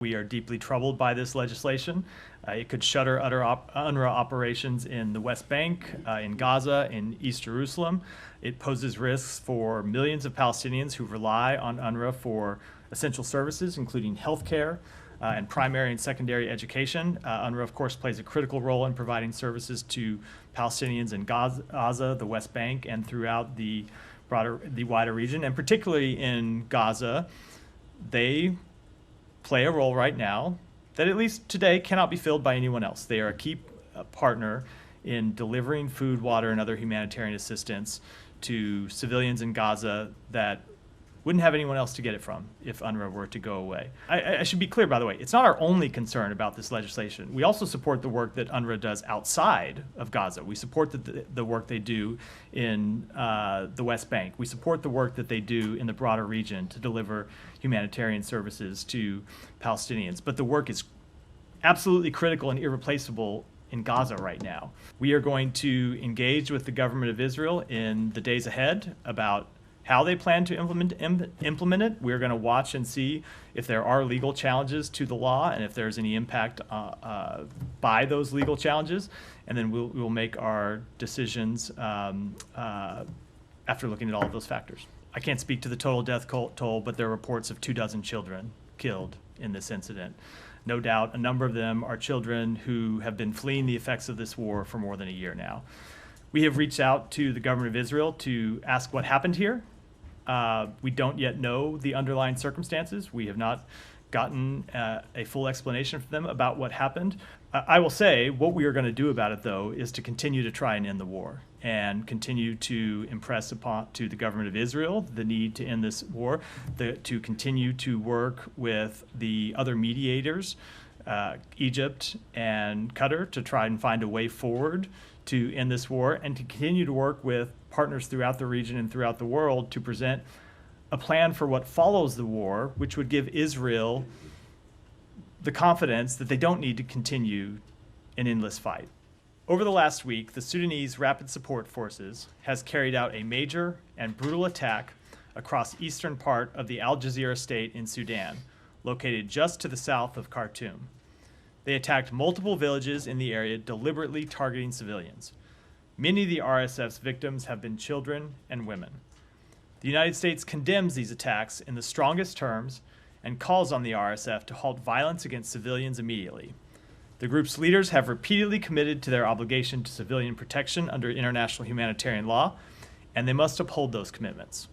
We are deeply troubled by this legislation. It could shutter UNRWA operations in the West Bank, in Gaza, in East Jerusalem. It poses risks for millions of Palestinians who rely on UNRWA for essential services, including healthcare and primary and secondary education. UNRWA, of course, plays a critical role in providing services to Palestinians in Gaza, the West Bank, and throughout the wider region, and particularly in Gaza. They play a role right now that, at least today, cannot be filled by anyone else. They are a key partner in delivering food, water, and other humanitarian assistance to civilians in Gaza that wouldn't have anyone else to get it from if UNRWA were to go away. I should be clear, by the way, it's not our only concern about this legislation. We also support the work that UNRWA does outside of Gaza. We support the work they do in the West Bank. We support the work that they do in the broader region to deliver humanitarian services to Palestinians. But the work is absolutely critical and irreplaceable in Gaza right now. We are going to engage with the government of Israel in the days ahead about how they plan to implement it. We're going to watch and see if there are legal challenges to the law and if there's any impact by those legal challenges. And then we'll make our decisions after looking at all of those factors. I can't speak to the total death toll, but there are reports of 24 children killed in this incident. No doubt a number of them are children who have been fleeing the effects of this war for more than a year now. We have reached out to the government of Israel to ask what happened here. We don't yet know the underlying circumstances. We have not gotten a full explanation from them about what happened. I will say what we are going to do about it, though, is to continue to try and end the war and continue to impress upon to the government of Israel the need to end this war, to continue to work with the other mediators, Egypt and Qatar, to try and find a way forward to end this war, and to continue to work with partners throughout the region and throughout the world to present a plan for what follows the war, which would give Israel the confidence that they don't need to continue an endless fight. Over the last week, the Sudanese Rapid Support Forces has carried out a major and brutal attack across eastern part of the Al Jazeera state in Sudan, located just to the south of Khartoum. They attacked multiple villages in the area, deliberately targeting civilians. Many of the RSF's victims have been children and women. The United States condemns these attacks in the strongest terms and calls on the RSF to halt violence against civilians immediately. The group's leaders have repeatedly committed to their obligation to civilian protection under international humanitarian law, and they must uphold those commitments.